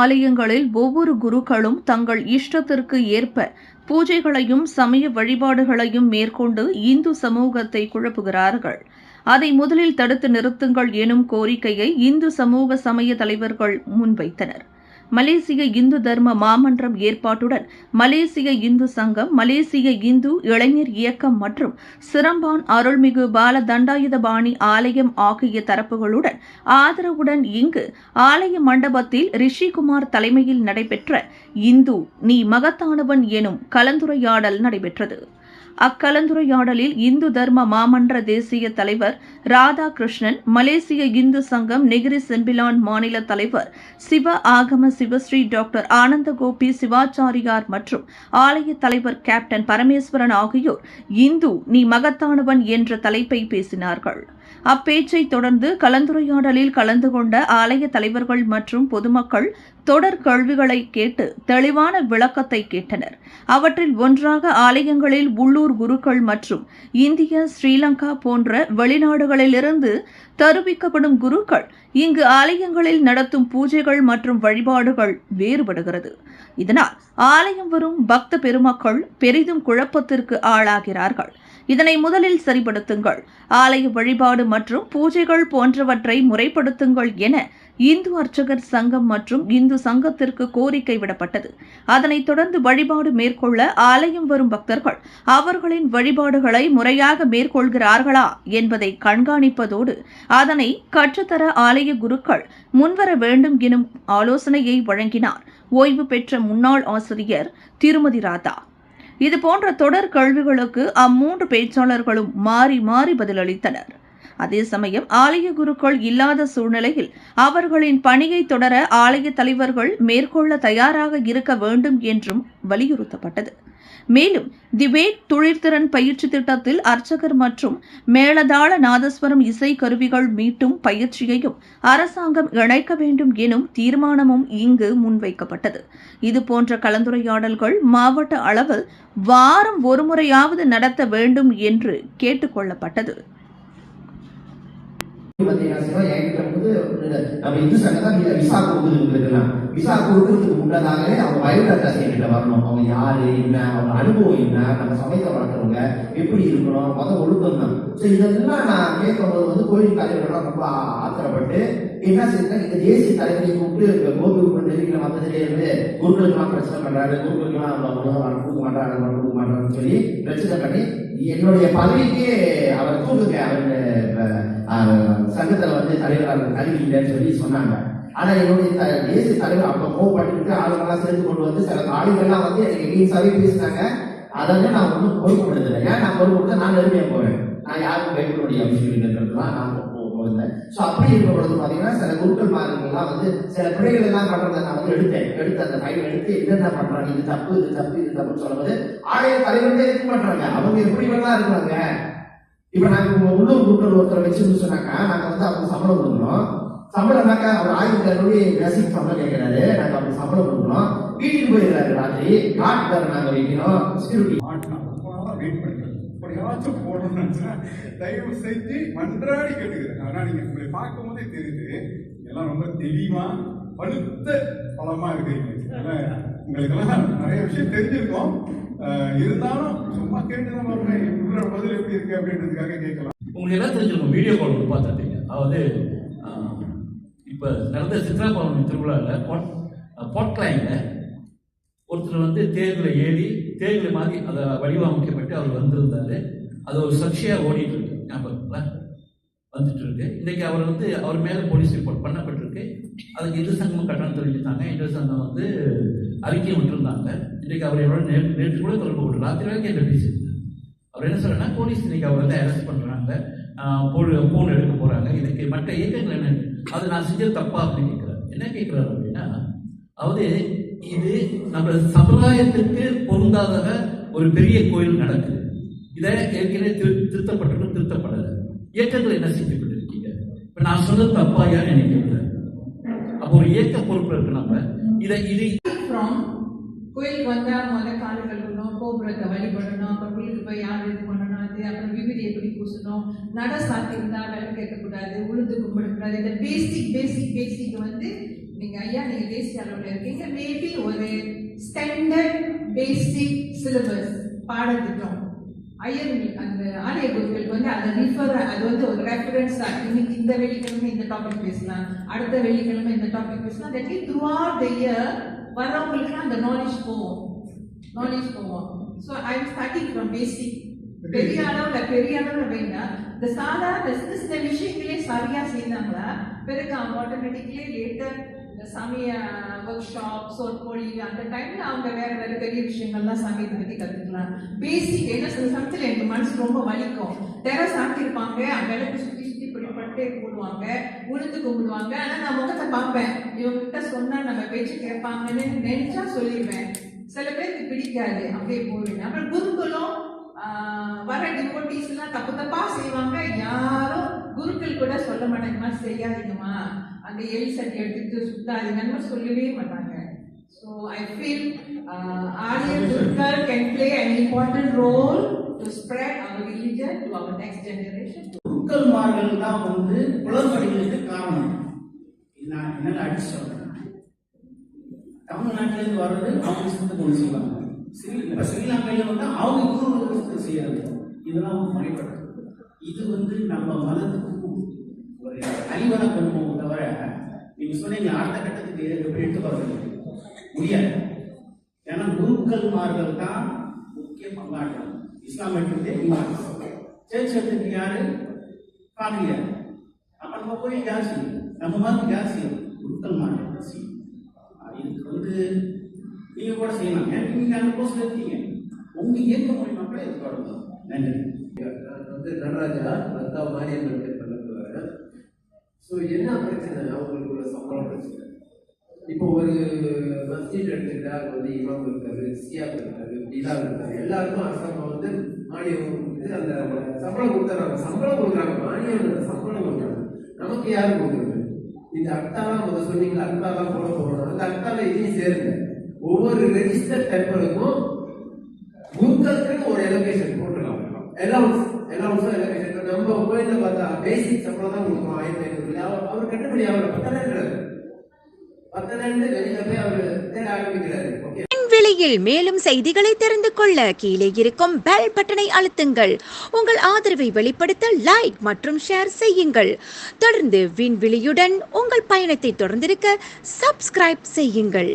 ஆலயங்களில் ஒவ்வொரு குருக்களும் தங்கள் இஷ்டத்திற்கு ஏற்ப பூஜைகளையும் சமய வழிபாடுகளையும் மேற்கொண்டு இந்து சமூகத்தை குழப்புகிறார்கள். அதை முதலில் தடுத்து நிறுத்துங்கள் எனும் கோரிக்கையை இந்து சமூக சமய தலைவர்கள் முன்வைத்தனர். மலேசிய இந்து தர்ம மாமன்றம் ஏற்பாட்டுடன் மலேசிய இந்து சங்கம், மலேசிய இந்து இளைஞர் இயக்கம் மற்றும் சிரம்பான் அருள்மிகு பால தண்டாயுதபாணி ஆலயம் ஆகிய தரப்புகளுடன் ஆதரவுடன் இங்கு ஆலய மண்டபத்தில் ரிஷிகுமார் தலைமையில் நடைபெற்ற இந்து நீ மகத்தானவன் எனும் கலந்துரையாடல் நடைபெற்றது. அக்கலந்துரையாடலில் இந்து தர்ம மாமன்ற தேசிய தலைவர் ராதாகிருஷ்ணன், மலேசிய இந்து சங்கம் நெகிரி செம்பிலான் மாநில தலைவர் சிவ ஆகம சிவஸ்ரீ டாக்டர் ஆனந்தகோபி சிவாச்சாரியார் மற்றும் ஆலய தலைவர் கேப்டன் பரமேஸ்வரன் ஆகியோர் இந்து நீ மகத்தானவன் என்ற தலைப்பை பேசினார்கள். அப்பேச்சை தொடர்ந்து கலந்துரையாடலில் கலந்து கொண்ட ஆலய தலைவர்கள் மற்றும் பொதுமக்கள் தொடர் கேள்விகளை கேட்டு தெளிவான விளக்கத்தை கேட்டனர். அவற்றில் ஒன்றாக ஆலயங்களில் உள்ளூர் குருக்கள் மற்றும் இந்திய, ஸ்ரீலங்கா போன்ற வெளிநாடுகளிலிருந்து தருவிக்கப்படும் குருக்கள் இங்கு ஆலயங்களில் நடத்தும் பூஜைகள் மற்றும் வழிபாடுகள் வேறுபடுகிறது. இதனால் ஆலயம் வரும் பக்த பெருமக்கள் பெரிதும் குழப்பத்திற்கு ஆளாகிறார்கள். இதனை முதலில் சரிப்படுத்துங்கள், ஆலய வழிபாடு மற்றும் பூஜைகள் போன்றவற்றை முறைப்படுத்துங்கள் என இந்து அர்ச்சகர் சங்கம் மற்றும் இந்து சங்கத்திற்கு கோரிக்கை விடப்பட்டது. அதனைத் தொடர்ந்து வழிபாடு மேற்கொள்ள ஆலயம் வரும் பக்தர்கள் அவர்களின் வழிபாடுகளை முறையாக மேற்கொள்கிறார்களா என்பதை கண்காணிப்பதோடு அதனை கற்றுத்தர ஆலய குருக்கள் முன்வர வேண்டும் எனும் ஆலோசனையை வழங்கினார் ஓய்வு பெற்ற முன்னாள் ஆசிரியர் திருமதி ராதா. இதுபோன்ற தொடர் கேள்விகளுக்கு அம்மூன்று பேச்சாளர்களும் மாறி மாறி பதிலளித்தனர். அதே சமயம் ஆலய குருக்கள் இல்லாத சூழ்நிலையில் அவர்களின் பணியை தொடர ஆலய தலைவர்கள் மேற்கொள்ள தயாராக இருக்க வேண்டும் என்றும் வலியுறுத்தப்பட்டது. மேலும் திவேட் தொழிற்திறன் பயிற்சி திட்டத்தில் அர்ச்சகர் மற்றும் மேளதாள நாதஸ்வரம் இசை கருவிகள் மீட்டும் பயிற்சியையும் அரசாங்கம் இணைக்க வேண்டும் எனும் தீர்மானமும் இங்கு முன்வைக்கப்பட்டது. இதுபோன்ற கலந்துரையாடல்கள் மாவட்ட அளவில் வாரம் ஒருமுறையாவது நடத்த வேண்டும் என்று கேட்டுக் கொள்ளப்பட்டது. நம்ம இந்து சங்கம் விசா கொடுக்குறதுலாம் விசா கொடுக்கறதுக்கு முன்னதாகவே அவங்க பயோடாட்டா என்கிட்ட வரணும். அவங்க யாரு என்ன, அவங்க அனுபவம் என்ன, நம்ம சமயத்தை வளர்க்குறவங்க எப்படி இருக்கணும், ஒழுக்கம் தான். இதெல்லாம் நான் கேட்கும்போது கோயில் தலைவர்கள்லாம் ரொம்ப ஆத்திரப்பட்டு என்ன செய்யுங்க, இந்த தேசிய தலைவரை கூப்பிட்டு கோபுரம் தெரிவிக்கிற மதத்திலே இருந்து குருக்களுக்கெல்லாம் பிரச்சனை பண்றாரு, குருக்களுக்கெல்லாம் கொடுக்க மாட்டாருன்னு சொல்லி பிரச்சனை பண்ணி என்னுடைய பதவிக்கே அவர் தூக்குங்க, அவர் சங்கத்துல தலைவராக கல்வி இல்லைன்னு சொல்லி சொன்னாங்க. ஆனா என்னுடைய தேசிய தலைவர் அப்ப கோவப்பட்டு ஆளுங்கெல்லாம் சேர்ந்து கொண்டு சில ஆளுங்கெல்லாம் எனக்கு எங்கேயும் பேசினாங்க. அதை நான் ஒன்றும் பொறுப்படுத்தலை. ஏன் நான் பொறுப்படுத்த நான் எளிமையா போறேன், நான் யாருக்கும் பயப்படக்கூடிய அவசியம் இல்லைன்றதுலாம் நான் போகிறேன். ஸோ அப்படி இருக்க பொழுது பாத்தீங்கன்னா சில குருக்கள் மார்கள்லாம் சில பிள்ளைகள் எல்லாம் பண்றதை நான் எடுத்து அந்த ஃபைல் எடுத்து என்னென்ன பண்றாங்க, இது தப்பு இது தப்பு இது தப்புன்னு சொல்லும்போது ஆலய தலைவர்களே இருக்க மாட்டாங்க. அவங்க எப்படி வேணா இருக்கிறாங்க. இப்ப நாங்க உள்ளூர் குருக்கள் ஒருத்தரை வச்சுன்னு சொன்னாக்கா நாங்க அவங்க சம்பளம் கொடுக்கணும். சம்பளம்னாக்கா அவர் 1000 பேசிக் சம்பளம் கேட்கிறாரு, நாங்க அவருக்கு சம்பளம் கொடுக்கணும். வீட்டுக்கு போயிருக்காரு ராத்திரி, காட்டுக்கார நாங்க வைக்கணும், செக்யூரிட்டி வெயிட் பண்ணுறேன். எப்படியாச்சும் போடணும்னா தயவு செஞ்சு மன்றாடி கேட்டுக்கிறேன். ஆனா நீங்க உங்களை பார்க்கும் போதே தெரியுது எல்லாம் ரொம்ப தெளிவா பழுத்த பழமா இருக்கீங்க. உங்களுக்கெல்லாம் நிறைய விஷயம் தெரிஞ்சிருக்கோம். இருந்தாலும் சும்மா கேட்டுதான் பாருங்க, உங்களோட பதில் எப்படி இருக்கு அப்படின்றதுக்காக கேட்கலாம். உங்களுக்கு எல்லாம் தெரிஞ்சிருக்கும், வீடியோ கால் பார்த்துருப்பீங்க. அதாவது இப்போ நடந்த சித்ரா பௌர்ணமி திருவிழாவில் பொட்லாயில் ஒருத்தர் தேர்வில் ஏறி தேர்வில் மாதிரி அதை வடிவமைக்கப்பட்டு அவர் வந்திருந்தாரு. அது ஒரு சர்ச்சையாக ஓடிட்டு இருக்கு, ஞாபகங்களா வந்துட்டு இருக்கு. இன்றைக்கி அவர் அவர் மேலே போலீஸ் ரிப்போர்ட் பண்ணப்பட்டிருக்கு. அதுக்கு இந்து சங்கமும் கட்டணம் தெரிவித்தாங்க. இந்து சங்கம் அறிக்கை விட்டுருந்தாங்க. இன்றைக்கு அவர் எவ்வளோ நேற்று கூட தொடர்பு கொண்டு ராத்திரி வரைக்கும் என்ன பேசியிருந்தார். அவர் என்ன சொல்றேன்னா, போலீஸ் இன்னைக்கு அவர் அரெஸ்ட் பண்ணுறாங்க, போன் எடுக்க போகிறாங்க. இதுக்கு மற்ற இயக்கங்கள் என்ன, அது நான் செஞ்சது தப்பா அப்படின்னு கேட்குறாரு. என்ன கேட்குறாரு அப்படின்னா, அதாவது இது நம்ம சமுதாயத்திற்கு பொருந்தாத ஒரு பெரிய கோயில் நடக்குது. இதை ஏற்கனவே திருத்தப்பட்டிருக்கும், திருத்தப்படலை. இயக்கங்கள் என்ன செஞ்சு கொண்டிருக்கீங்க? இப்போ நான் சொன்னது தப்பாயா நினைக்கிறேன். அப்போ ஒரு இயக்க பொறுப்பு இருக்கு. நம்ம இது கோயிலுக்கு வந்தால் முதல்ல காலை கழுவணும், கோபுரத்தை வழிபடணும், அப்புறம் கோயிலுக்கு போய் யார் இது பண்ணணும், அது அப்புறம் விபதி எப்படி பூசணும், நட சாத்தி இருந்தால் விளக்கு கேட்கக்கூடாது, உளுந்து கும்பிடக்கூடாது. இந்த பேசிக் நீங்க தேசிய அளவில் இருக்கீங்க, மேபி ஒரு ஸ்டாண்டர்ட் பேசிக் சிலபஸ் பாடத்திட்டம் அந்த ஆலய குருக்களுக்கு வந்து அதை அது வந்து ஒரு ரெஃபரன்ஸ் தான். இன்னைக்கு இந்த வெள்ளிக்கிழமை இந்த டாபிக் பேசலாம், அடுத்த வெள்ளிக்கிழமை இந்த டாபிக் பேசலாம். That mean through out the year வரவங்களுக்கு அந்த நாலேஜ் போவோம். So I am starting from பேசிக். பெரிய அளவில் வேண்டாம், இந்த சாதாரண சின்ன விஷயங்களே சரியா செய்தாங்களா பிறகு அவங்க ஆட்டோமேட்டிக்லி லேட்டர் இந்த சமய ஒர்க் ஷாப் சொற்பொழிவு அந்த டைம்ல அவங்க வேற பெரிய விஷயங்கள்லாம் சமயத்தை பத்தி கத்துக்கலாம். பேசிக் என்ன சில சமயத்துல எனக்கு மனசு ரொம்ப வலிக்கும். சாப்பிட்டிருப்பாங்க, விளக்கு சுத்தி இப்படி பட்டே போடுவாங்க, உளுந்து கும்பிடுவாங்க. ஆனா நான் முகத்தை பார்ப்பேன், இவங்ககிட்ட சொன்னா நம்ம பேச்சு கேட்பாங்கன்னு நினைச்சா சொல்லிடுவேன். சில பேருக்கு பிடிக்காது, அப்படியே போடுவேன். அப்புறம் குருகுலம் வர டிவோட்டீஸ் எல்லாம் தப்பா செய்வாங்க. யாரும் குருக்கள் கூட சொல்ல மாட்டாங்கம்மா செய்யாதீங்கம்மா, அந்த எலி சட்டி எடுத்துட்டு சுத்தாதீங்கன்னு சொல்லவே மாட்டாங்க. ஸோ ஐ ஃபீல் ஆலய குருக்கள் can play an important role to spread our religion to our next generation. குருக்கள்மார்கள் தான் வந்து குளறுபடிகளுக்கு காரணம். நான் என்னால் அடிச்சு சொல்றேன். தமிழ்நாட்டிலேருந்து வர்றது அவங்க இஷ்டத்துக்கு ஒன்று செய்வாங்க, ஸ்ரீலங்கையில் வந்து அவங்க குரு செய்யறது, இதெல்லாம் முறைப்படும். இது வந்து நம்ம மதத்துக்கு ஒரு அழிவனை கொண்டு போகும். தவிர நீங்க சொன்னீங்க அடுத்த கட்டத்துக்கு எப்படி எடுத்து வர முடியாது. ஏன்னா குருக்கள்மார்கள் தான் முக்கிய பங்காற்றம். இஸ்லாம் எடுத்துக்கிட்டே சேர்ச் எடுத்துட்டு யாரு காவியா, அப்ப நம்ம போய் ஜாஸ்தி நம்ம மாதிரி ஜாஸ்தி குருக்கள்மார்கள் ஜாஸ்தி. இதுக்கு வந்து நீங்க கூட செய்யலாம். எனக்கு நீங்க அந்த போஸ்ட்ல இருக்கீங்க, உங்க இயக்க மூலியமா கூட எதிர்பார்க்கலாம். நன்றி. வந்து நடராஜா லதா மாரியம்மன் பண்ணது வரேன். ஸோ என்ன பிரச்சனை, அவங்களுக்கு உள்ள சம்பளம் பிரச்சனை. இப்போ ஒரு மஸ்ஜித் எடுத்துக்கிட்டா வந்து இமாம் இருக்காரு, சியாப் இருக்காரு, பிலால் இருக்காரு, எல்லாருக்கும் அரசாங்கம் வந்து மானியம் அந்த சம்பளம் கொடுத்துறாங்க. சம்பளம் கொடுக்குறாங்க, மானியம் சம்பளம் கொடுக்குறாங்க. நமக்கு யாரு கொடுக்குறது? இந்த அக்டாலாம் முதல் சொன்னீங்க, அக்டாலாம் போட போகணும். அந்த அக்டால இதையும் சேருங்க. ஒவ்வொரு ரெஜிஸ்டர் டெம்பருக்கும் குருக்களுக்கு ஒரு எலோகேஷன் போட்டுருக்காங்க. எலவுன்ஸும் எலோகேஷன். நம்ம கோயில பார்த்தா பேசிக் சம்பளம் தான் கொடுக்கணும், 1500. அவர் கட்டுப்படி அவர் பத்தனன்று வெளியில போய் அவர் தேட ஆரம்பிக்கிறாரு. விலையில் மேலும் செய்திகளை தெரிந்து கொள்ள கீழே இருக்கும் பெல் பட்டனை அழுத்துங்கள். உங்கள் ஆதரவை வெளிப்படுத்த லைக் மற்றும் ஷேர் செய்யுங்கள். தொடர்ந்து விண்வெளியுடன் உங்கள் பயணத்தை தொடர்ந்திருக்க சப்ஸ்கிரைப் செய்யுங்கள்.